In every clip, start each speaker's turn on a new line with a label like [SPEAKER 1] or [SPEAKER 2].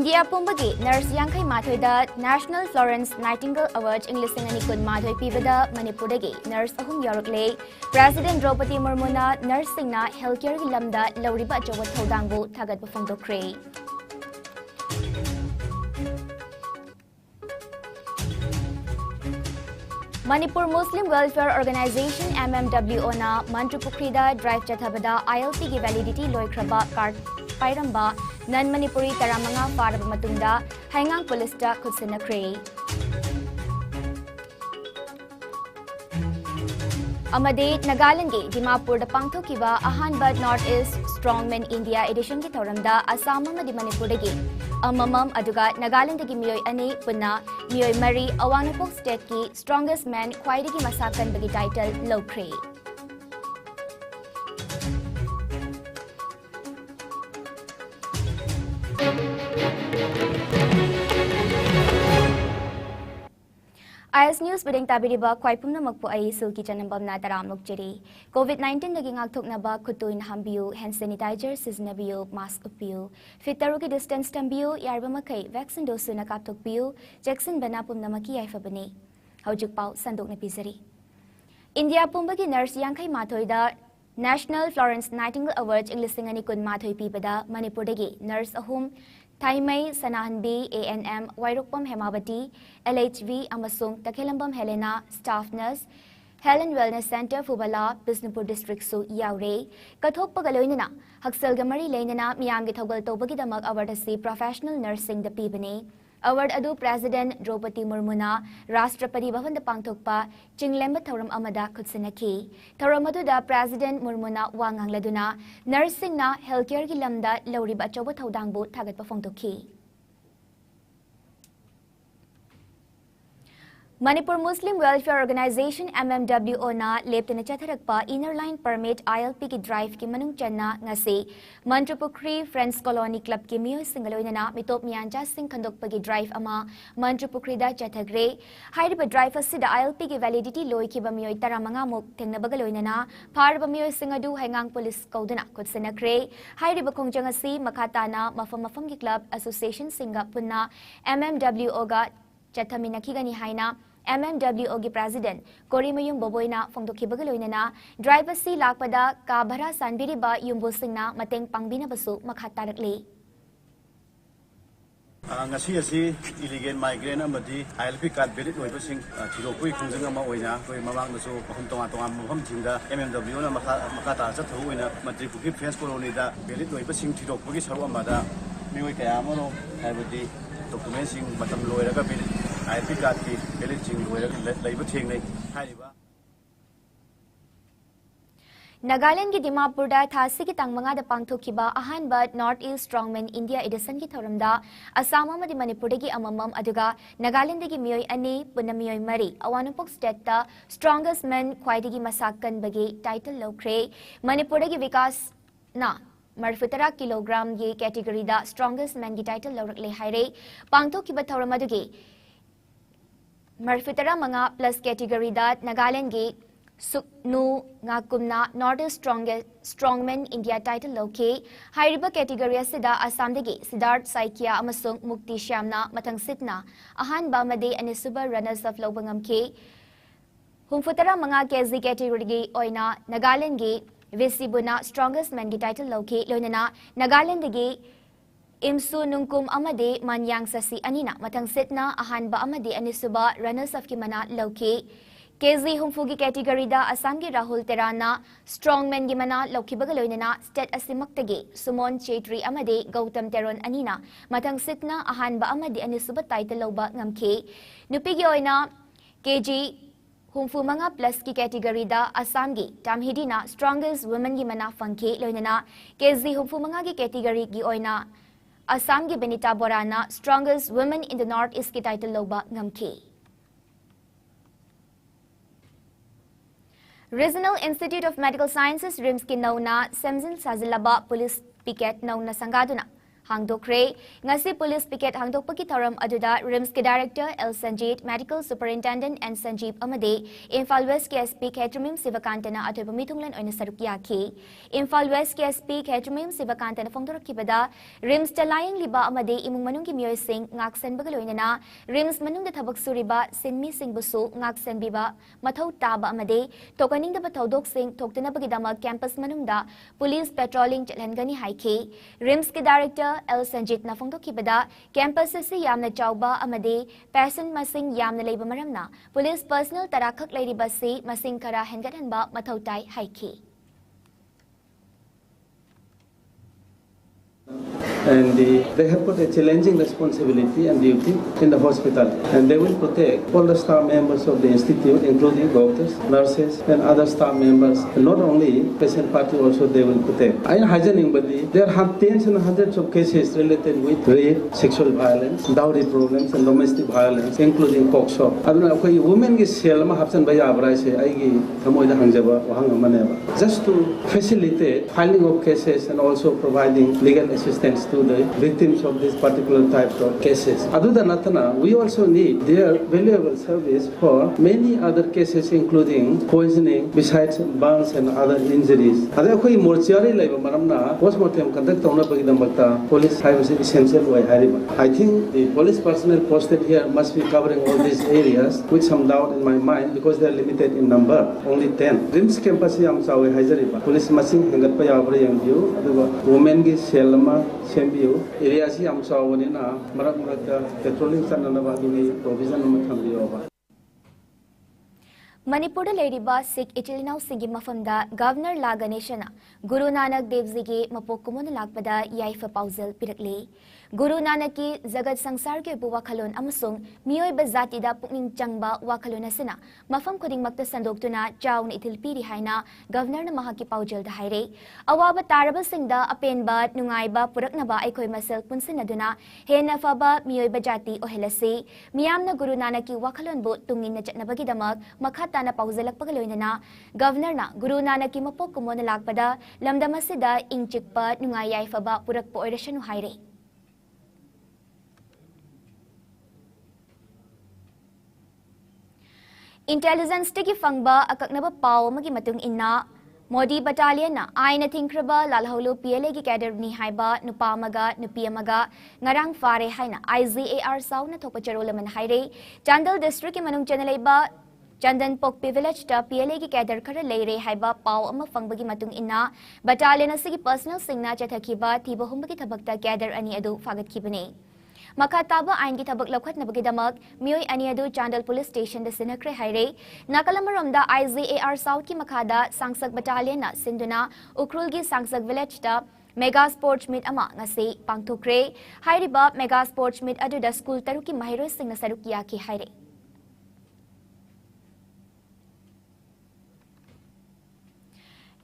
[SPEAKER 1] India Pumbagi Nurse Yankai Mathoida National Florence Nightingale Award English Singani Kun Madhoi Pibada Manipuragi Nurse Ahum Yorokle President Draupadi Murmuna Nurse Singna Healthcare Lamda Lauriba Jawat Thodangbu Thagat Bafongdokre Manipur Muslim Welfare Organization MMWO na Manipuri Drive Chathabada ILP ki validity loikraba card Pairamba non-Manipuri taramanga faraba matungda Haingang Police da khutsinakre Amade Nagaland ge Dimapur da pangthokiba ahanba North East Strongman India edition ki thoramda Assam amadi Manipur ge amamam aduga Nagaland gi miyoi ani punna miyoi mari Awangpok state ki strongest man khwaidagi masakan bagi title lokre IS News bideng tabiriba kwaipumna magpo ay SILKY CHANAMBAM na taramlok jiri. COVID-19 naging agthoknaba kutuin hambiu, hand sanitizer siznabiu, mask upiu. Fitaru ki distance tambiu, yarba makai vaccine dose na kaptokpiu, Jackson bana pumna maki ay fabani. Haujuk pau sandok na pisari. India pumbagi nurse Yankai Mathoida National Florence Nightingale Award English Singani Kun Mathoi Pibada Manipurdagi Nurse Ahum Taimai Sanahanbi ANM Wairukpam Hemabati LHV Amasung Takhelambam Helena Staff Nurse Helen Wellness Center Fubala Bisnupur District Su Yaure Kathok Pagaloinana Haksal Gamari Lainana Miyam Githogal Tobagi Damak Awardasi Professional Nursing the Pibani Award Adu President Draupadi Murmuna Rashtrapati Bhavan da Pangthokpa Chinglemba Thoram Amada Khutsinaki Thoramadu da President Murmuna Wangangladuna Nursing na Healthcare gi lamda Lauriba Achoba Thodangbu Thagat Pafongtokhi Manipur Muslim Welfare Organization MMWO na leptena chatharakpa inner line permit ILP ki drive ki manung channa ngasi Manipuri Friends Colony Club ki miyo singaloinana mitop miyancha sing khandokpagi drive ama Manipuri da chathagre hairiba drive asida ILP ki validity loi ki bamiyo taramanga muk tengnabagaloinana phar bamiyo singadu Haingang Police kaudana kutsinakre hairiba khongjang asi makhatana mafam ki club association singa punna MMWO ga Chathaminakigani haina MMWO gi President Korimayum Boboina Fongdokhibagaloinana driver si lakpada kabhara sanbiriba yumbo singna mateng pangbina basu makhatarakli
[SPEAKER 2] ngasi asi illegal migrant amadi ILP card valid oiba sing thirokui khungjang ama oina koi mamang dasu mahum tonga mahum jinga MMWO na makhata chathu oina Manipuri Friends Colony da valid oiba sing thirokui saru amada mioi kaya amano haibadi documents sing matam loiraga bil ILP card ki valid sing loiraga laiba thengnai haiba
[SPEAKER 1] Nagaland ki Dimapur da thasi ki tangmanga da pangthokiba ahanba North East Strongman India edition ki thoramda Assam amadi Manipur gi amamam aduga Nagaland gi miyoi ani punna miyoi mari Awangpok state ta strongest men khwaidagi masakan bagi title lokre Manipur gi vikas na Marfutara kilogram ye category da strongest man gi title lorakle haire pangthokiba thoramadu Marfutara manga plus category da Nagaland gi Suknu Ngakumna North Strongman India title loke hairiba category asida Assam degi Siddharth Saikia amasung Mukti Shyamna mathang sitna ahanba made anisuba runners of lobangamke humfutara manga kg category gi oina Nagaland gi Visibuna strongest man gi title loke loinana Nagaland degi Imsu Nungkum amade Manyang Sasi anina mathang sitna ahanba amade anisuba runners of kimana loke KZ humfugi category da Assam gi Rahul Terana strongman gi mana lokhibagaloinana state asimaktagi Sumon Chetri amade Gautam Teron anina mathang sitna ahanba amade anisuba title loba ngamke nupi gi oina KG humfu manga plus ki category da Assam gi Tamhidina strongest women gi mana fangke loinana KZ humfu manga gi category gi oina Assam gi Benita Borana strongest women in the north east ki title loba ngamke Regional Institute of Medical Sciences RIMS ki nauna Semzil Sazilaba Police Picket nauna sangaduna hangdokre ngasi police picket hangdokpaki thoram aduda rims ke director L Sanjit medical superintendent and Sanjeev amade Imphal West ke SP Khetramim Sivakantana athoiba mithunglan oina saruk yakhi Imphal West ke SP Khetramim Sivakantana phongdorakibada rims talayang liba amade imung manung ki miyoi sing ngaksen bagaloinana rims manung da thabak suriba sinmi sing busu ngaksen biba mathau taba amade tokaning da bathodok sing thoktana bagidama campus manung da police patrolling chalhangani haikhi rims ke director L Sanjit na phongdokibada campus se yamna chawba amade passenger masing yamna leiba maramna police personnel tarakhak leiriba se masing khara hengathanba mathau tai haikhi
[SPEAKER 3] and they have got a challenging responsibility and duty in the hospital, and they will protect all the staff members of the institute, including doctors, nurses, and other staff members. And not only patient party, also they will protect. I am hygienic, but there are tens and hundreds of cases related with rape, sexual violence, dowry problems, and domestic violence, including cockshop. Aduna koi women ki selma hapsan baya abrai se aigi thamoida hangjaba wahang amaneba. Just to facilitate filing of cases and also providing legal assistance to the victims of this particular type of cases. Other than that, we also need their valuable service for many other cases, including poisoning, besides burns and other injuries. Other koi mortuary level maramna postmortem conduct on a police is essential. I think the police personnel posted here must be covering all these areas with some doubt in my mind because they are limited in number, only 10. RIMS campus am sawe hajariba. Police masing hangat pa yabra yang view. Women ki selma view area si am sawe ni na marak patrolling sanana baduni provision namathambiyo.
[SPEAKER 1] Manipuri leiriba Sikh Ichilinaw singi mafamda Governor Laganeshana Guru Nanak Dev Ji ki mapok kumuna lakpada yaifa pauzal pirakle Guru Nanak ki zagat sangsar ke bu wakhalon amasung miyoi ba zati da pukning changba wakhalon asina mafam khuding makta sandoktuna chaun ithilpiri haina Governor na mahaki pauzal da haire awaba taraba singda apenba nungaiba puraknaba aikoi masel punsinaduna hena faba miyoi ba jati ohelase miyamna Guru Nanak ki wakhalon bu tungin na chatnabagi damak makhat na pauzalak pagaloinana Governor na Guru Nanak ki mapok kumona lakpada lamdamasida ingchikpa nungayay faba purak po oirasyon haire Intelligence tiki fangba akaknaba pao magi matung inna Modi Battalion na aina thinkraba lalholo PLA ki cadre ni haiba nupamaga nupiamaga ngarang fare haina IZAR saw na thopacharolaman haire Chandal district ki manung chanalaiba Chandan Pokpi village ta PLA ki cadre khara leire haiba pao ama fangbagi matung inna battalion asigi personal singna chathakiba thiba humbagi thabakta cadre ani adu fagat kibane Makataba ain ki thabak lokhat nabagi damak miyoi ani adu Chandal police station da sinakre haire nakalamaromda IZAR South ki makhada sangsak battalion na sinduna ukrul gi sangsak village ta Mega Sports Meet ama ngasi pangthokre hairiba Mega Sports Meet adu da school taruki mahiroi singna sarukiya ki haire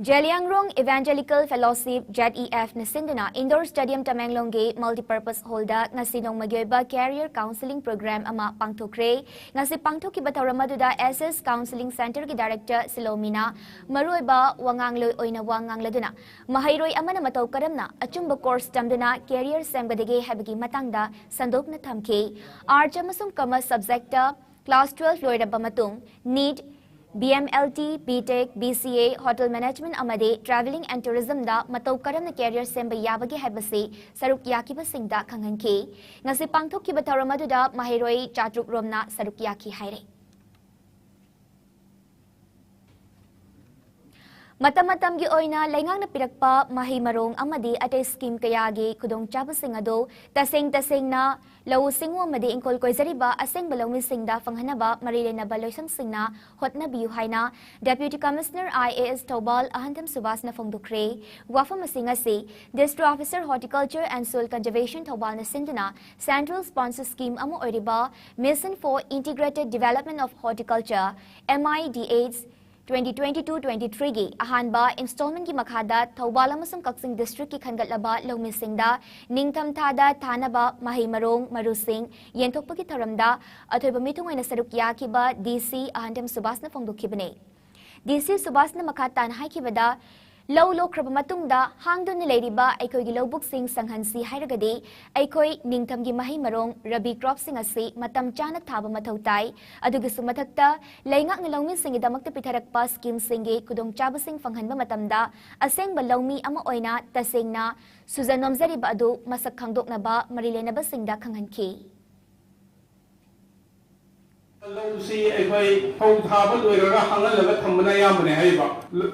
[SPEAKER 1] Jeliangrong Evangelical Fellowship JEF Nasinduna Indoor Stadium Tamenglongge Multipurpose Holda ngasinong magyoiba Career Counseling Program ama pangthokre ngasi pangthoki batawramaduda SS Counseling Center ki Director Silomina maroiba wangangloi oina wangangladuna mahairoi amana mataw karamna achumba course tamduna career sembadege habigi matangda sandokna thamke arts amasung commerce subject class 12 loiraba matung need BMLT, BTech, BCA, Hotel Management amade Travelling and Tourism da matau karam na career semba yabagi haibase saruk yaki basingda khanghanke ngasi pangthok ki batharamadu da mahiroi chatruk romna saruk yaki haire Matam gi oina lengang na pirakpa mahi marong amadi ate scheme kayagi kudong chabasing ado taseng na lau singwa amadi ingkol koizariba aseng balawmi singda fanghanaba marile na baloisang singna hotna biyu haina Deputy Commissioner IAS Tobal Ahandam Subas na fongdukre wafa masingasi District Officer Horticulture and Soil Conservation Tobal na sinduna Central Sponsor Scheme amu oiriba Mission for Integrated Development of Horticulture MIDH 2022-23 gi ahanba installment ki makhada Thobal amasung Kaksing district ki khangatlaba lawmisingda ningtham thada thanaba mahimarong marusing yenthokpa ki tharamda athoiba mitungoi na saruk yakiba DC Ahandam Subas na fongdokhibane DC Subas na makhatan haikibada ꯂꯧ ꯂꯣꯛꯈ꯭ꯔꯕ ꯃꯇꯨꯡꯗ ꯍꯥꯡꯗꯨꯅ ꯂꯩꯔꯤꯕ ꯑꯩꯈꯣꯏꯒꯤ ꯂꯧꯕꯨꯛꯁꯤꯡ ꯁꯪꯍꯟꯁꯤ ꯍꯥꯏꯔꯒꯗꯤ ꯑꯩꯈꯣꯏ ꯅꯤꯡꯊꯝꯒꯤ ꯃꯍꯩ ꯃꯔꯣꯡ ꯔꯕꯤ ꯀ꯭ꯔꯣꯞꯁꯤꯡ ꯑꯁꯤ ꯃꯇꯝ ꯆꯥꯅ ꯊꯥꯕ ꯃꯊꯧ ꯇꯥꯏ ꯑꯗꯨꯒꯤꯁꯨ ꯃꯊꯛꯇ ꯂꯩꯉꯥꯛꯅ ꯂꯧꯃꯤꯁꯤꯡꯒꯤꯗꯃꯛꯇ ꯄꯤꯊꯔꯛꯄ ꯁ꯭ꯀꯤꯝꯁꯤꯡꯒꯤ ꯈꯨꯗꯣꯡꯆꯥꯕꯁꯤꯡ ꯐꯪꯍꯟꯕ ꯃꯇꯝꯗ ꯑꯁꯦꯡꯕ ꯂꯧꯃꯤ ꯑꯃ ꯑꯣꯏꯅ ꯇꯁꯦꯡꯅ ꯁꯨꯖ ꯅꯣꯝꯖꯔꯤꯕ ꯑꯗꯨ ꯃꯁꯛ ꯈꯪꯗꯣꯛꯅꯕ ꯃꯔꯤ ꯂꯩꯅꯕꯁꯤꯡꯗ ꯈꯪꯍꯟꯈꯤ
[SPEAKER 4] ꯂꯧꯁꯤ ꯑꯩꯈꯣꯏ ꯐꯧ ꯊꯥꯕ ꯂꯣꯏꯔꯒ ꯍꯥꯡꯍꯜꯂꯒ ꯊꯝꯕꯅ ꯑꯌꯥꯝꯕꯅꯦ ꯍꯥꯏꯕ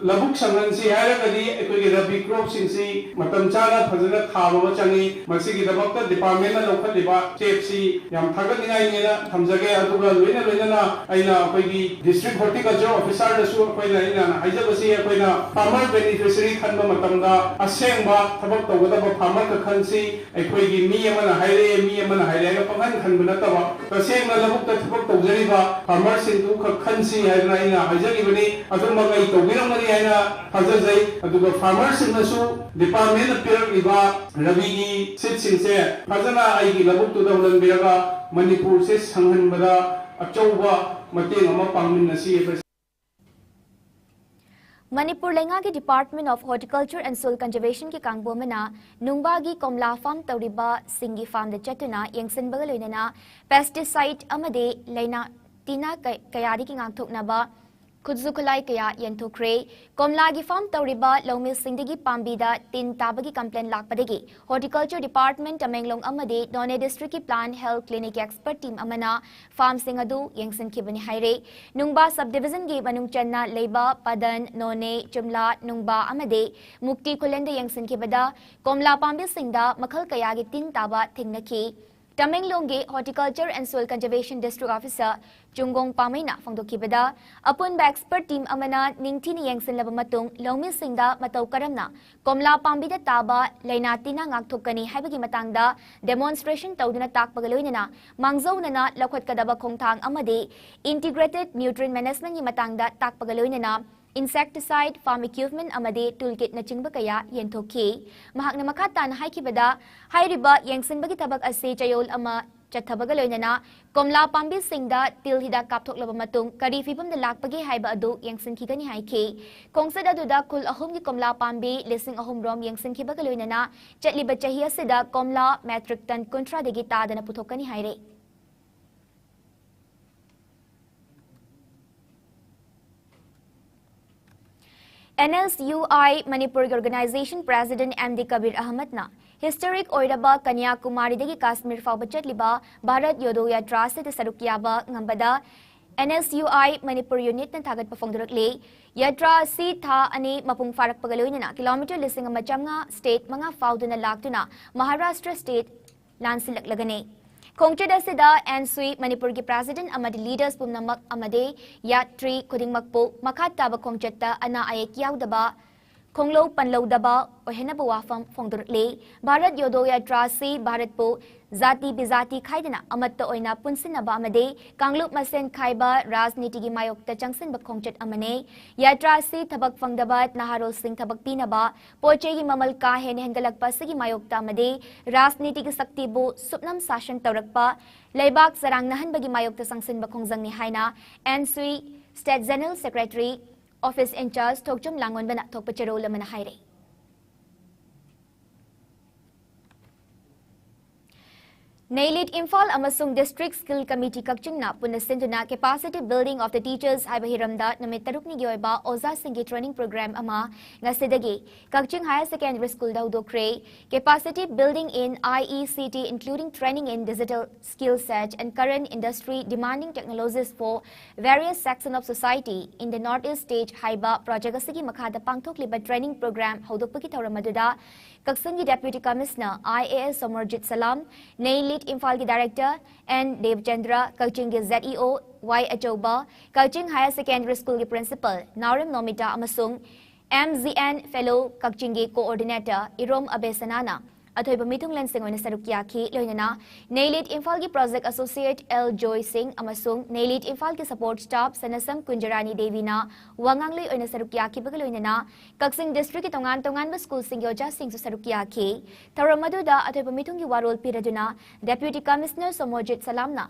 [SPEAKER 4] ꯂꯧꯕꯨꯛ ꯁꯪꯍꯟꯁꯤ ꯍꯥꯏꯔꯒꯗꯤ ꯑꯩꯈꯣꯏꯒꯤ ꯔꯕꯤ ꯀ꯭ꯔꯣꯞꯁꯤꯡꯁꯤ ꯃꯇꯝ ꯆꯥꯅ ꯐꯖꯅ ꯊꯥꯕ ꯑꯃ ꯆꯪꯏ ꯃꯁꯤꯒꯤꯗꯃꯛꯇ ꯗꯤꯄꯥꯔꯠꯃꯦꯟꯠꯅ ꯂꯧꯈꯠꯂꯤꯕ ꯁ꯭ꯇꯦꯞꯁꯤ ꯌꯥꯝ ꯊꯥꯒꯠꯅꯤꯡꯉꯥꯏꯅꯦꯅ ꯊꯝꯖꯒꯦ ꯑꯗꯨꯒ ꯂꯣꯏꯅꯅ ꯑꯩꯅ ꯑꯩꯈꯣꯏꯒꯤ ꯗꯤꯁꯇ꯭ꯔꯤꯛ ꯍꯣꯔꯇꯤꯀꯜꯆꯔ ꯑꯣꯐꯤꯁꯥꯔꯗꯁꯨ ꯑꯩꯅ ꯍꯥꯏꯖꯕꯁꯤ ꯑꯩꯈꯣꯏꯅ ꯐꯥꯔꯃꯔ ꯕꯦꯅꯤꯐꯤꯁꯔꯤ ꯈꯟꯕ ꯃꯇꯝꯗ ꯑꯁꯦꯡꯕ ꯊꯕꯛ ꯇꯧꯒꯗꯕ ꯐꯥꯔꯃꯔ ꯈꯟꯁꯤ ꯑꯩꯈꯣꯏꯒꯤ ꯃꯤ ꯑꯃꯅ ꯍꯥꯏꯔꯛꯑꯦ ꯃꯤ ꯑꯃꯅ ꯍꯥꯏꯔꯛꯑꯒ ꯄꯪꯈꯟ ꯈꯟꯕ ꯅꯠꯇꯕ ꯇꯁꯦꯡꯅ ꯂꯧꯕꯨꯛꯇ ꯊꯕꯛ ꯇꯧꯖꯔꯤꯕ ꯐꯥꯔꯃꯔꯁꯤꯡꯗꯨ ꯈꯛ ꯈꯟꯁꯤ ꯍꯥꯏꯗꯅ ꯑꯩꯅ ꯍꯥꯏꯖꯔꯤꯕꯅꯤ ꯑꯗꯨꯃꯛ ꯑꯩ ꯇꯧꯕꯤꯔꯝꯒꯅꯤ ꯍꯥꯏꯅ ꯊꯥꯖꯖꯩ ꯑꯗꯨꯒ ꯐꯥꯔꯃꯔꯁꯤꯡꯅꯁꯨ ꯗꯤꯄꯥꯔꯠꯃꯦꯟꯠꯅ ꯄꯤꯔꯛꯂꯤꯕ ꯔꯕꯤꯒꯤ ꯁꯤꯠꯁꯤꯡꯁꯦ ꯐꯖꯅ ꯑꯩꯒꯤ ꯂꯧꯕꯨꯛꯇꯨꯗ ꯍꯨꯟꯍꯟꯕꯤꯔꯒ ꯃꯅꯤꯄꯨꯔꯁꯦ ꯁꯪꯍꯟꯕꯗ ꯑꯆꯧꯕ ꯃꯇꯦꯡ ꯑꯃ ꯄꯥꯡꯃꯤꯟꯅꯁꯤ
[SPEAKER 1] Manipur Lengagi Department of Horticulture and Soil Conservation ki kangbomana Nungbagi Komla Farm Tauriba Singi Farm the Chetuna Yangsin Bagaloinana pesticide amade Lena Tina Kayadi King Antuknaba Kudzukulai Kaya Yentokre Komlagi Farm Tauriba Lomi Sindigi Pambida Tin Tabagi Complaint Lakpadegi Horticulture Department Amenglong Amade Done District Plant Health Clinic Expert Team Amana Farm Singadu Yangsin Kibani Haire Nungba Subdivision Gi Banung Channa Leba Padan None Chumla Nungba Amade Mukti Kulenda Yangsin Kibada Komla Pambi Singda Makal Kayagi Tin Taba Tingnaki Tamenglongge Horticulture and Soil Conservation District Officer Chungong Pamaina Fongdokibada Apun Expert Team Amana Ningtini Yangsin Labamatung Lomi Singda Matau Karamna Komla Pambida Taba Lainatina Ngaktukani Habagi Matangda Demonstration Tauduna Tak Pagaloinana Mangzonana Lakwat Kadaba Kongtang Amade Integrated Nutrient Management Matangda Tak Pagaloinana Insecticide, farm equipment amade toolkit na chingba kaya yentoki. Mahak na makatan haikibada, hairiba yangsin bagi tabak ase chayol ama chathabagaloinana, komla pambi singda til hida kaptok labamatung, karifipam da lakpagi haiba adu yangsin kigani haiki. Kongsada duda kul ahum ki komla pambi lising ahum rom yangsin kibagaloinana, chatliba chahiya sida komla metric ton kontra degi tada na putokani haire. NSUI Manipur Organization President MD Kabir Ahmed na historic Oiraba Kanyakumari degi Kashmir fauba chatliba Bharat Yodo Yatra se sarukyaba ngambada NSUI Manipur Unit na thagat pafongdurakle Yatra si tha ani mapung farak pagaloinana kilometer lising amachamnga state mga fauduna laktuna Maharashtra state lansilak lagane Kongchada Sida NSUI Manipur ki President amadi leaders pumnamak amade yatri kudingmakpo makat taba kongchata ana ayek yaudaba Konglo panlodaba ohenaba wafam fongdurle Bharat Yodo Yatra si Bharat po Zati bizati khaidana amatta oina punsinaba amade Kanglup masen khaiba rajniti gi mayokta changsin ba khongchat amane Yatra si thabak fangdabat Naharol Singh thabak pinaba poche gi mamal ka hen hengalakpa sigi mayokta amade rajniti gi sakti bo supnam sashan tawrakpa leibak sarang nahan bagi mayokta sangsin ba khongjang ni haina NSUI State General Secretary Office in charge Thokchum Langon bana thokpachero lamana haire Nailit Imphal amasung District Skill Committee kakchingna punasinduna capacity building of the teachers haibahiramda namit tarukni gyoiba oza singi training program ama ngasidagi kakching higher secondary school daudokre capacity building in IECT including training in digital skill set and current industry demanding technologies for various sections of society in the northeast stage haiba project asigi makhada pangthokliba training program haudokpaki thawramaduda kaksangi deputy commissioner IAS Somarjit Salam Nailit Imphal ki director and Devchandra Kaching ki ZEO Y Achoba Kaching Higher Secondary School ki principal Naurim Nomita amasung MZN fellow Kaching ki coordinator Irom Abesanana Athoiba mitung lensing oina sarukyaki loinana Nailit Imphal ki project associate L Joy Singh amasung Nailit Imphal ki support staff Sanasam Kunjarani Devina wangangloi oina sarukyaki bagaloinana Kaksing district ki tongan ba school sing yoja sing su sarukyaki Tharamadu athoiba mitung ki warol piraduna deputy commissioner Somojit Salamna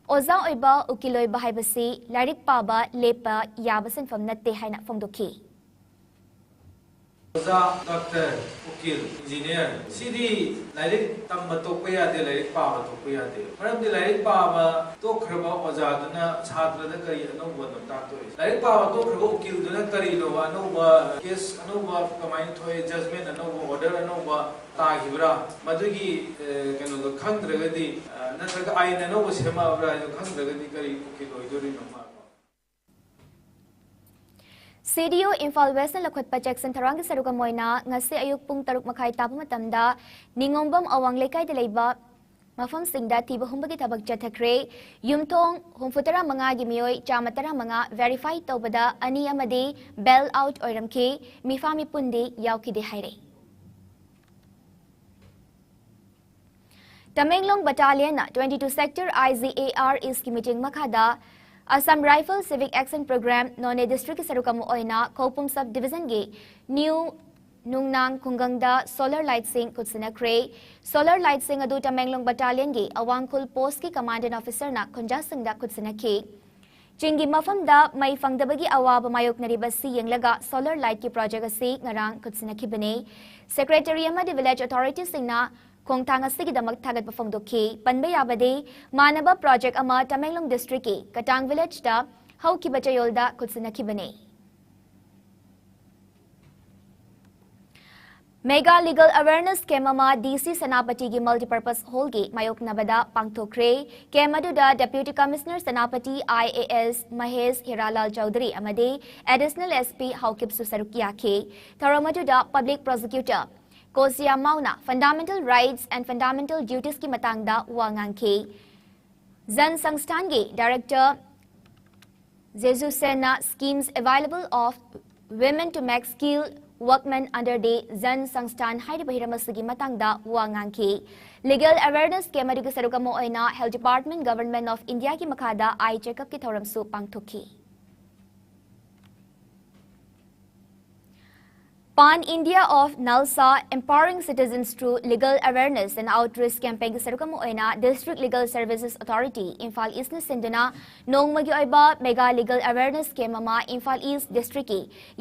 [SPEAKER 1] Oza oiba ukiloi bahaibasi larik paba lepa yabasin fam natte haina fongdoki
[SPEAKER 5] ओजा doctor उकिल engineer सीधी lyric तम तोप यादे lyric पाबा तोप यादे मरमदि lyric पाबा तो खरबा ओजा दुना छात्रदा करी अनोब नमता तोय लाइरिक पाबा तो खरबा उकिल दुना करी नो अनोब केस अनोब कमाइन थोय जजमेंट अनोब ऑर्डर अनोब तागिब्रा मदुगी केनो खंद्रगदि नत्रग आइन अनोब सेमाब्रा खंद्रगदि करी उकिल ओइदोरि नमा
[SPEAKER 1] CDO Imphal West na lakhot pa Jackson Tharang ki saruga moina ngasi ayuk pung 6 makhai tapu matamda ningombam awang lekai de leiba mafam singda tiba humbagi thabak chathakre yumthong humfutara manga gi mioi chamatara manga verify tobada ani amade bail out oiramke mifami pundi yauki de haire Tamenglong Battalion na 22 sector IZAR is ki meeting makhada Assam Rifle Civic Action Program None District Sarukam Oina Kopum Sub Division Ge New Nungnang Kungangda Solar Light Sing Kutsina Kray Solar Light Sing Adu Tamenglong Battalion Ge Awangkul Post Ki Commandant Officer na Kunjasang da Kutsina Ke Chingi Mafam da May Fangdabagi Awab Mayok Naribasi Yanglaga Solar Light Ki Project Asi Ngarang Kutsina Kibane Secretary Ama the Village Authority Singna Kong tanga sige damak tagat pafong doki panbay abade manaba project ama Tamenglong district ki Katang village da hau ki bachayol da kutsina kibane Mega Legal Awareness Kemama DC Sanapati gi multipurpose hall gi mayok nabada pangthokre kemadu da Deputy Commissioner Sanapati IAS Mahesh Hiralal Chaudhary amade Additional SP Haukip Susarukia ke Taramadu da Public Prosecutor Kosia Mauna Fundamental Rights and Fundamental Duties ki matangda wangangke Zan Sangstange Director Zezu Sena schemes available of women to make skilled workmen under the Zan Sangstan Haida Bahiramasigi matangda wangangke Legal Awareness Kemadu Sarukamo Oina Health Department Government of India ki makada eye checkup ki thoramsu pangthuki Pan India of Nalsa empowering citizens through legal awareness and outreach campaign ki sarukamu oina District Legal Services Authority Imphal East na sinduna nongmagi oiba mega legal awareness kemama Imphal East District ki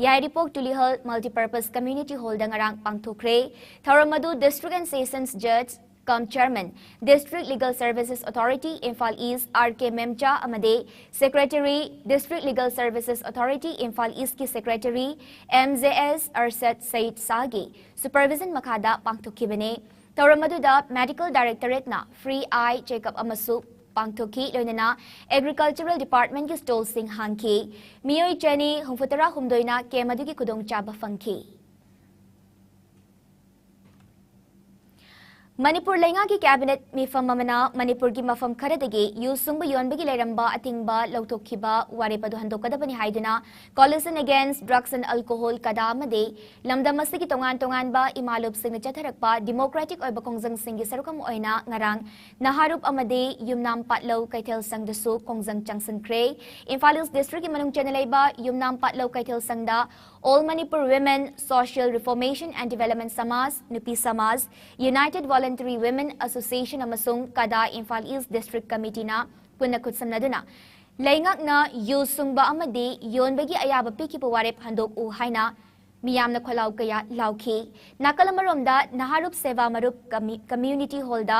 [SPEAKER 1] Yairipok Tulihal Multipurpose Community Hall dangarang pangthukre Tharamadu District and Sessions Judge Come Chairman District Legal Services Authority Imphal East RK Memcha amade Secretary District Legal Services Authority Imphal East ki Secretary MJS Arset Said Sagi Supervision makada pangthukibane Tauramadu da Medical Directorate na Free Eye Checkup amasu pangthuki loinana Agricultural Department ki stall sing hangki Miyoi Chani humfutara humdoina kemadu ki kudong chaba fangki Manipur Lenga ki cabinet mifam mamana Manipur ki mafam kharadagi yusungba yonbagi leramba atingba lautokhiba warepadu handokadabani haiduna coalition against drugs and alcohol kadamade lamdamasi ki tongan tongan ba imalup sing chatharakpa democratic oiba kongjang sing gi sarukam oina ngarang naharup amade yumnam patlo kaithel sangdasu kongjang changsan kre Imphal East district ki manung chanelaiba yumnam patlo kaithel sangda All Manipur Women Social Reformation and Development Samas Nupi Samas United Voluntary Women Association amasung kada Imphal East District Committee na punakut samnaduna laingak na yusungba amade yonbagi ayaba piki pawarep handok u haina miyamna kholaw kaya lauki nakalamaromda naharup seva marup community holda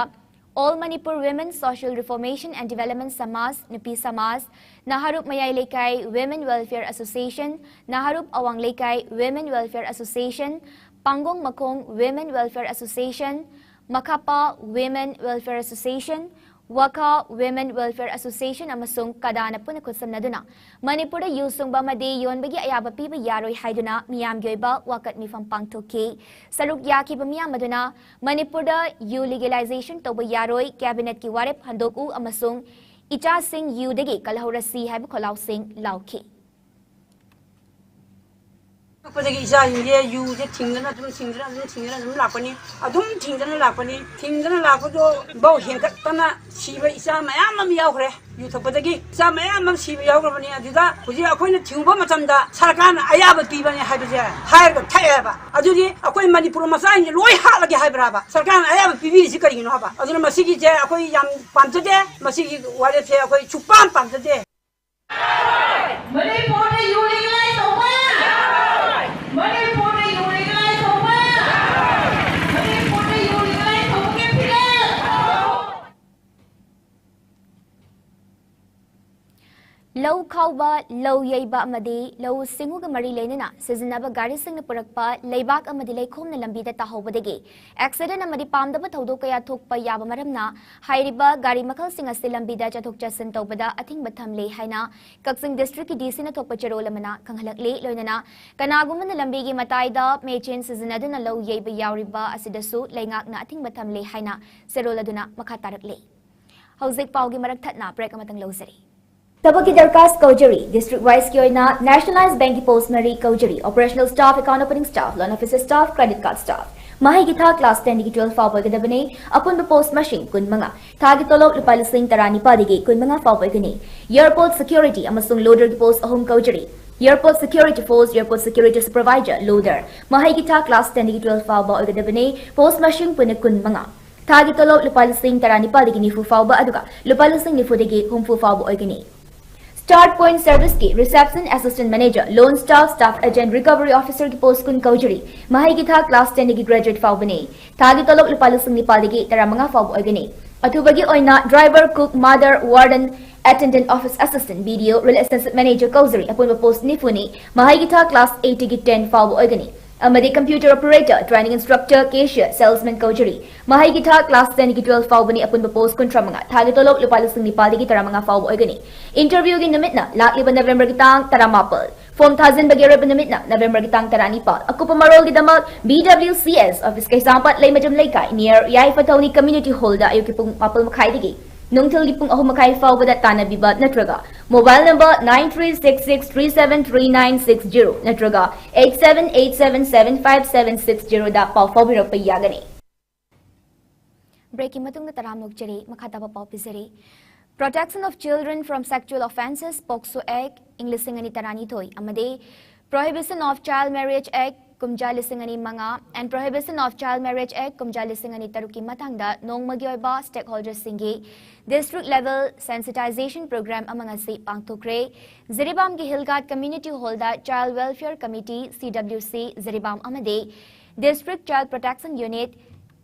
[SPEAKER 1] All Manipur Women Social Reformation and Development Samas Nupi Samas Naharup Mayay Lekay Women Welfare Association Naharup Awang Lekay Women Welfare Association Pangong Makong Women Welfare Association Makapa Women Welfare Association Waka Women Welfare Association amasung kadana punakut samnaduna Manipura yusungba made yonbagi ayaba piba yaroi haiduna miyam gyoiba wakat mifam pangthoki saruk yaki ba miyam maduna Manipura yu legalization toba yaroi cabinet ki warep handoku amasung icha sing yu degi kalahurasi haiba kholaw sing lauki
[SPEAKER 6] Padagi isa ye yu je tingana dum lakpani adum tingana lakpado bau henkat tana siba isa mayam am yaukre yu thapadagi isa mayam am siba yaukrabani aduda huji akoina tingba matamda sarkana ayaba pibani haibaje hairga thayaba adudi akoi Manipur masa ni loi halagi haibraba sarkana ayaba pibi si karino haba aduna masigi je akoi yam pamjade masigi wale the akoi chupam pamjade
[SPEAKER 7] Manipur yu legalize
[SPEAKER 1] फाउबा lau yaiba amadi lau singuga mari lenana sizinaba gari singna purakpa leibak amadi leikhomna lambida tahobadagi accident amadi pamdaba thodo kaya thokpa yaba maramna hairiba gari makhal sing ase lambida chathok chasin tawbada athingba thamle haina Kaksing district ki DC na thokpa charolamana kanghalakle loinana kanagumana lambigi mataida mechen sizinaduna lau yaiba yauriba asidasu leingakna athingba thamle haina seroladuna makhatarakle Hauzik paugi marak thatna break amatang lozari Tabaki Darkas Kaujari, District Vice Kyoina, Nationalized Bank Post Mary Kaujari, Operational Staff, Account Opening Staff, Loan Officer Staff, Credit Card Staff. Mahigita Class 10 to 12 Fawboy Gadabane, upon the post machine, Kunmanga. Targetolo, Lupalising Tarani Padige, Kunmanga Fawboy Gani. Airport Security, Amasung Loader Post Home Kaujari. Airport Security Force, Airport Security Supervisor, Loader. Mahigita Class 10 to 12 Fawboy Gadabane, Post Machine Punakunmanga. Targetolo, Lupalising Tarani Padige, Fu Fawba Aduga, Lupalising Nifudigi, Hum Fu Fawbo Ogani. Start Point Service की Reception Assistant Manager, Loan Staff, Staff Agent, Recovery Officer की post kun Kaujari, Mahigita Class 10 की graduate फाव बने, थागी तलोक लुपालुसंग निपाल की तरामंगा फाव ओगने, अथुबगी ओइना Driver, Cook, Mother, Warden, Attendant Office Assistant, BDO, Real Estate Manager Kaujari, upon post निफुनी, Mahigita Class 8 की 10 फाव ओगने. Amadi Computer Operator, Training Instructor, Cashier, Salesman Kaujari, Mahigita Class 10 की 12 फाव बनी अपन post कोntramanga, थागे तोलोक लुपालुसंग निपाल की तरामंगा फाव ओगने. Interview की निमित्तना लाखली November की तांग तरामापल. Form 1000 bagera निमित्तना November की तांग तरानीपाल. Akupa marol की दमक BWCS Office के सांपत लई Majma लईकाई near Yai Fatoni Community Hall दा अयुकी पुंग मापल मखाई दिगी. Nungtil की पुंग अहो मखाई फाव बदा ताना बिबाद नत्रगा. Mobile number 9366373960 नत्रगा 8787757760 दा पाव फाव बिरक पे यागने. Breaking matung na taram nokjari makata pa paw pisari. Protection of Children from Sexual Offences POCSO Act English Singani Tarani Thoi Amade Prohibition of Child Marriage Act Kumja Lisingani Manga and Prohibition of Child Marriage Act Kumja Lisingani Taruki Matangda Nong Magyoiba Stakeholders Singi District Level Sensitization Program among Asi Pangtokre Ziribam Ki Hilgat Community Holder Child Welfare Committee CWC Ziribam Amade District Child Protection Unit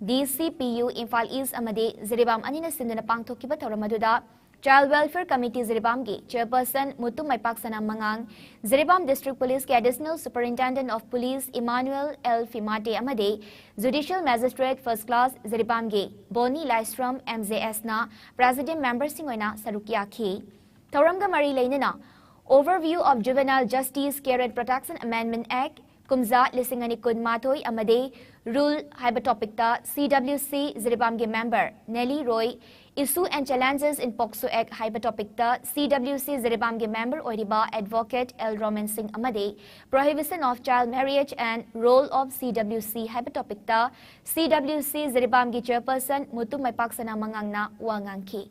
[SPEAKER 1] DCPU Infal East Amade Ziribam Anina Sindana Pangtokiba Toramaduda Child Welfare Committee Ziribam Gi Chairperson Mutu Maipaksana Mangang Ziribam District Police Ki Additional Superintendent of Police Emmanuel L. Fimate Amade Judicial Magistrate First Class Ziribam Gi Boni Lystrom MZS Na President Member Singoina Sarukia Ki Tauramga Mari Lainana Overview of Juvenile Justice Care and Protection Amendment Act Kumza Lisingani Kunmatoi Amade Rule Hyper Topic Ta CWC Ziribam Gi Member Nelly Roy Issue and Challenges in POCSO Act Hyper Topic Ta CWC Ziribam Gi Member Oiriba Advocate L. Roman Singh Amade Prohibition of Child Marriage and Role of CWC Hyper Topic Ta CWC Ziribam Gi Chairperson Mutu Maipaksana Mangangna Wangangki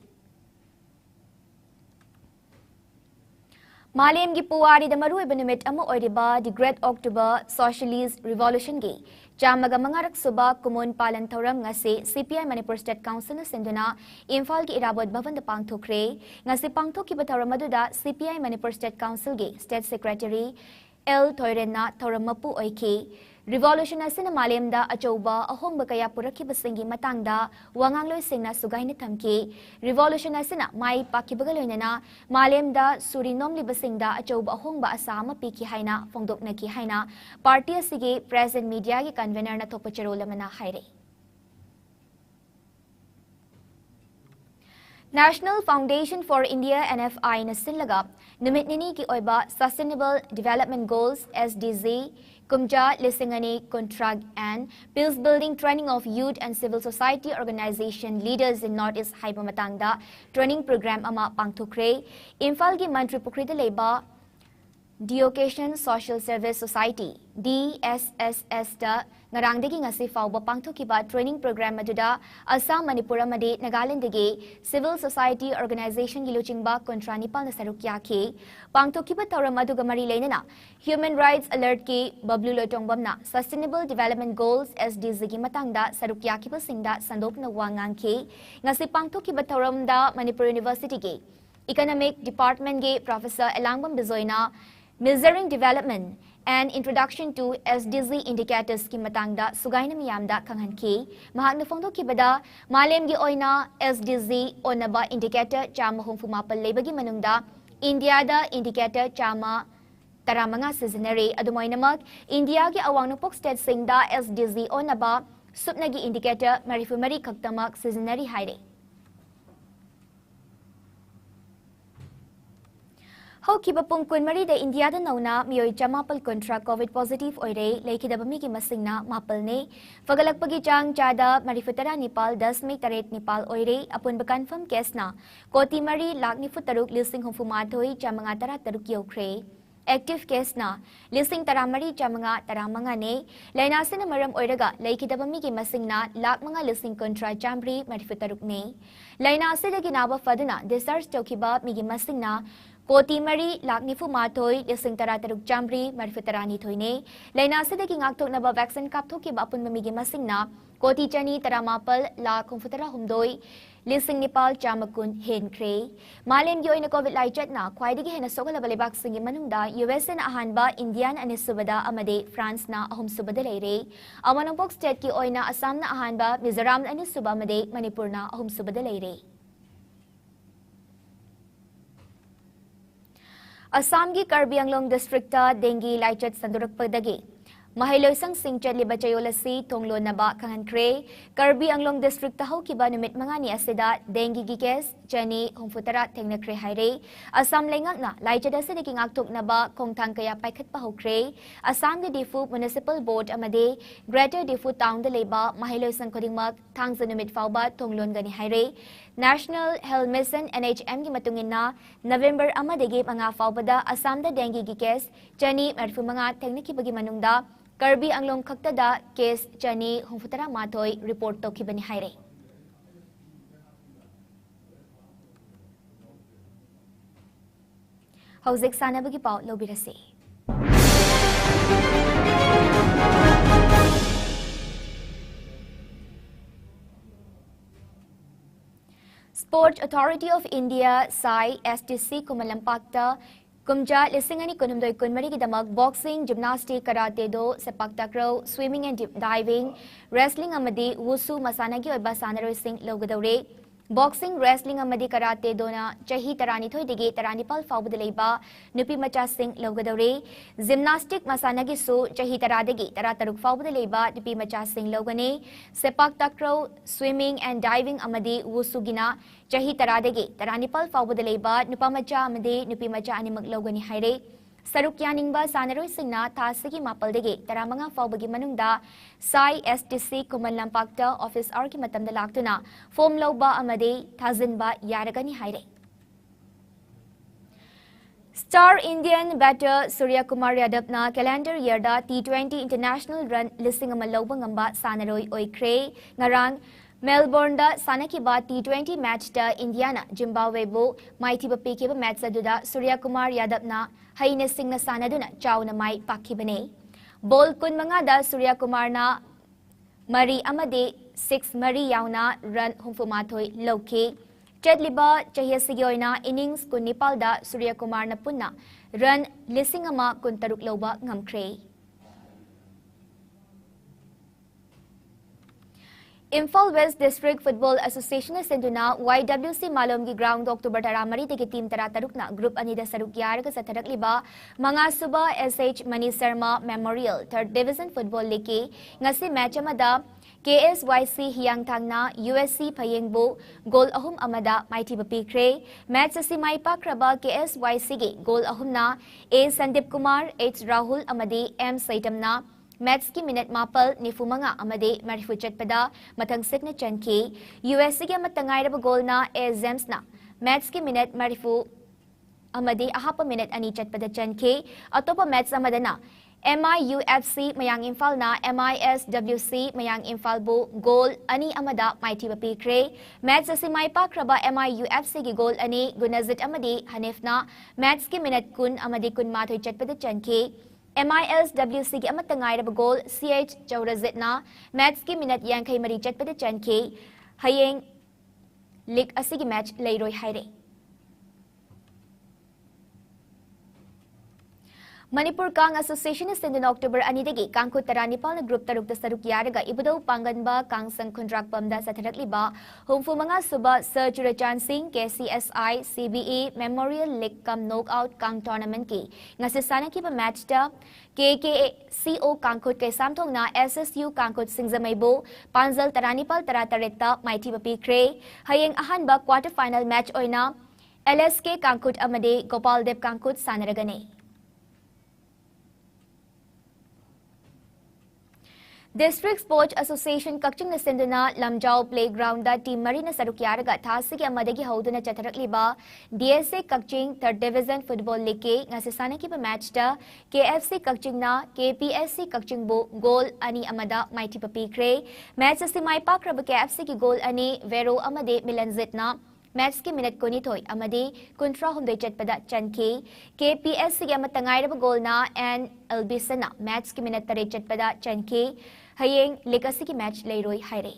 [SPEAKER 1] Malayam gi puwari da marui benumit amu oiriba the Great October Socialist Revolution gi Chamaga mangarak suba kumun palan thoram ngase CPI Manipur State Council na sinduna Imphal ki irabot bhavan da pangthokre ngase pangthoki ba thoram aduda CPI Manipur State Council gi State Secretary L Thoirenna Thoramapu oike Revolution asina Malayam da achauba ahongba kaya purakhiba singi matangda wangangloi singna sugaina thamki Revolution asina mai pakibagaloinana Malayam da Surinom libasingda achauba ahongba asama piki haina fongdokna ki haina party asigi present media ki convener na thopacharolamana haire National Foundation for India NFI na sinlaga numitnini ki oiba Sustainable Development Goals SDG Kumja Lisingani Contract and Peace Building Training of Youth and Civil Society Organization Leaders in Northeast Hypamatangda Training Program Ama Pangthokre Imphal gi Mantri Pukrita Leba Deoccasion Social Service Society DSSS da ngarangdagi ngasi fawba pangthokiba training program aduda Assam Manipur amade Nagaland dagi Civil Society Organization giluchingba kontranipal na sarukya ki pangthokiba tawram aduga mari leinana Human Rights Alert ki bablu lotongbam na Sustainable Development Goals SDG gi matangda sarukya ki basingda sandop na wangang ki ngasi pangthokiba tawram da Manipur University gi Economic Department gi Professor Elangbam Bizoina Measuring Development and Introduction to SDG Indicators ki matangda sugaina miyamda kanghanki mahakna fongdokibada Malayam gi oina SDG onaba indicator chamahung fumapal lebagi manungda India indicator chama taramanga seasonary adumoinamak India ki awang nupok state singda SDZ onaba supnagi indicator marifumari kaktamak seasonary haire. Hokiba pung kunmari de India da nauna miyoi chamapal kontra COVID positive oire laikidabami ki masingna mapal ne fagalakpagi chang chada marifutara Nepal 10 taret Nepal oire apun confirm case na koti mari lakh nifutaruk lising humfumathoi chamanga tara taruk yokre active case na lising taramari chamanga taramanga ne lainasina maram oiraga laikidabami ki masingna lakh manga lising kontra chambri marifutaruk ne lainasida ginaba faduna discharge tokiba migi masingna Koti Mari Laknifu Matoi, Lising Tarataruk Chambri, Marifutarani Toine, Laina Sidaki Ngaktok Naba vaccine Kaptoki Bapun Mamigi Masingna, Koti Chani Taramapal, La Kumfutara Humdoi, Lising Nepal Chamakun, Hen Kray, Malin Yo in a COVID Light na, Quidigi Hen a Sokola Balibak Singing Manunda, US and Ahanba, Indian and Subada, Amade, France na, Ahum Subadalere, Amanopok State Ki Oina, Assam na Ahanba, Mizoram and Subamade, Manipur na, Ahum Subadalere. Assam ki Karbi Anglong district dengue laichat sandurak pagdagi. Mahiloisang singchat liba chayolasi tonglo naba kangankre Karbi Anglong district tahaw kiba numit mga ni asida dengue gikes jani humfutara tengnakre haire Assam lengak na laichat asida kingaktok naba kongtang kaya paikat pahokre Assam ki Difu Municipal Board amade Greater Difu Town de leba mahiloisang kodingmak tangsa numit fauba tonglon gani haire National Health Mission NHM ki matungin na November amadagi mga faubada Assam da dengue gikes jani marfu mga tengnaki bagi manungda Karbi Anglong kaktada case jani humfutara mathoy report to kibani haire. Hauzik sana bagi pau lobirasi. Sport Authority of India SAI STC Kumalampakta Kumja lisingani kunumdoi kunmari kidamak boxing, gymnastics, karate do, sepak takraw, swimming and diving, wrestling amadi wusu masana ki oiba sanaroi sing logadore. Boxing, wrestling amadi karate do na chahi tarani thoi digi tarani pal faubud leiba nupi macha sing logadore. Gymnastics masana ki su chahi taradegi tarataruk faubud leiba nupi macha sing logane. Sepak takraw, swimming and diving amadi wusu gina chahi taradegi taranipal faubud leiba nupa macha amade nupi macha ani maglogani haire saruk yaningba sanaroi singna thasigi mapaldegi taramanga faubagi manungda SAI STC Kumallampakta office arki matamda laktuna form loba amade thazinba yaragani haire Star Indian batter Surya Kumar Yadav na calendar year da T20 international run listing amaloba ngamba sanaroi oikre ngarang Melbourne da sanakiba T20 match da Indiana Zimbabwe bo maitiba pikiba match aduda Surya Kumar Yadav na haina singna sanaduna chawna mai pakibane ball kun mga da Surya Kumar na mari amade 6 mari yauna run humfumathoy loke chedliba chahyasigi oina innings kun Nepal da Surya Kumar na punna run lising ama kun taruk loba ngamkre Imphal West District Football Association na senduna YWC Malomgi Ground October taramari tiki team tarataruk na group anida saruk yarga sa tarak liba mga suba SH Mani Sharma Memorial 3rd Division Football League ngasi match amada KSYC Hiyang Tangna USC Payengbo goal ahum amada maiti bapikre match sa si Maipa Kraba KSYC ge goal ahum na A Sandip Kumar H Rahul amadi M Saitam na Match ki minute mapal ni fumanga amade marifuchat pada matang sik na chanki USC ke matangay raba goal na e Zems na match ki minute marifu amade ahapa minute ani chat pada chanki atopa match amada na MIUFC mayang Imphal na MISWC mayang Imphal bu goal ani amada maiti bapikre match sa si Maipa Kraba MIUFC ki goal ani gunazit amade Hanif na match ki minute kun amade kun mathoy chat pada chanki MISWC ki amatangay raba goal CH Chaurazit na match ki minute yang kay marichat pada chanki hayeng league asigi match layroy haire Manipur Kang Association is in October Anidagi, Kangkut Taranipal Group Taruk the Saruk Yaraga, Ibudo Panganba, Kang Sang Kundrak Pamda Satarakliba, Home Fumanga Suba, Sir Churachan Singh, KCSI, CBE, Memorial League Kam Knockout Kang Tournament Ki, Nasisana Kiba Match da, KKCO Kangkut Ke Samtong na SSU Kangkut Singzamaibo, Panzal Taranipal Taratareta, Mighty Papi Kray, Hayeng Ahanba quarter final match oina, LSK Kangkut Amade, Gopal Dev Kangkut Sanaragane. District Sports Association Kakching na Sinduna Lamjao Playground da Team Marina Sarukyaraga Thasigi Amadagi Hauduna Chatarakliba DSA Kakching 3rd Division Football League Ngasisana Kiba match da KFC Kakching na KPSC Kakching Bo goal ani Amada Mighty Papi Kray match asi Mai Pakraba KFC ki goal ani Vero Amade Milanzit na match ki minute ko nitoy amade kontra humdoy chatpada chanke KPSC ki amatangay raba goal na and Albisana match ki minute tare chatpada chanke hayeng legacy ki match layroy hayre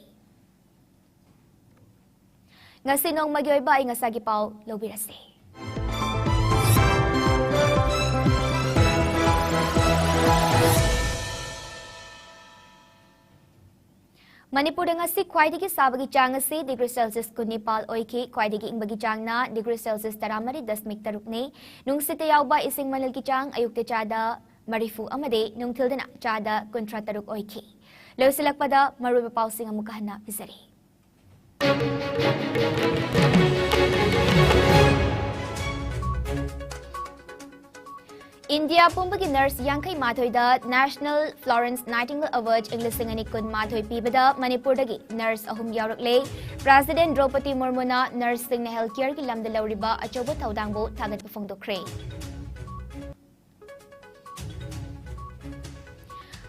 [SPEAKER 1] ngasinong magyoy ba ay ngasagi pao lobirase Manipur nga si Kwaidigi Sabagi Chang si degree Celsius kunipal oiki Kwaidigi Ingbagi Chang na degree Celsius taramari 10 tarukni nung sitayaw ba ising manil ki Chang ayuk te chada marifu amade nung tilda na chada kontra taruk oiki. Law silak pada maruba pausing ang mukahan na pisari. India Pumbagi Nurse Yankai Mathoy da National Florence Nightingale Award English Singani Kun Mathoy Pibada Manipur dagi Nurse Ahum Yaurakle President Draupadi Murmu na Nurse Sing na Healthcare ki lamda lauriba achoba thaudangbo thagat pafongdokre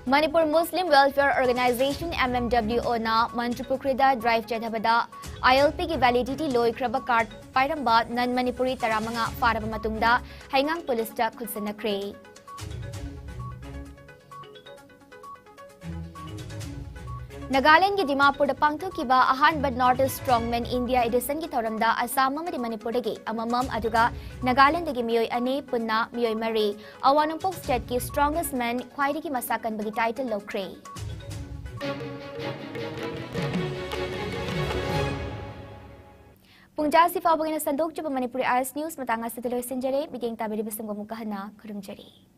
[SPEAKER 1] Manipur Muslim Welfare Organization MMWO na Mantripukrida Drive Chadhabada ILP ki validity loy kraba card pairamba non Manipuri taramanga faraba matungda haingang polista khudsanakre Nagaland ki Dimapur da pangtho kiba ahanba Northeast Strongman India edition ki thoramda Assam amadi Manipur dagi amamam aduga Nagaland dagi miyoy ani punna miyoy mari awanungpok state ki strongest man khwaidagi masakan bagi title lokre Pungjasi Fabagina Sandok Chupa Manipuri Eyes News matanga sa tuloy sinjare biging tabiri basang gumukahana kurumjari.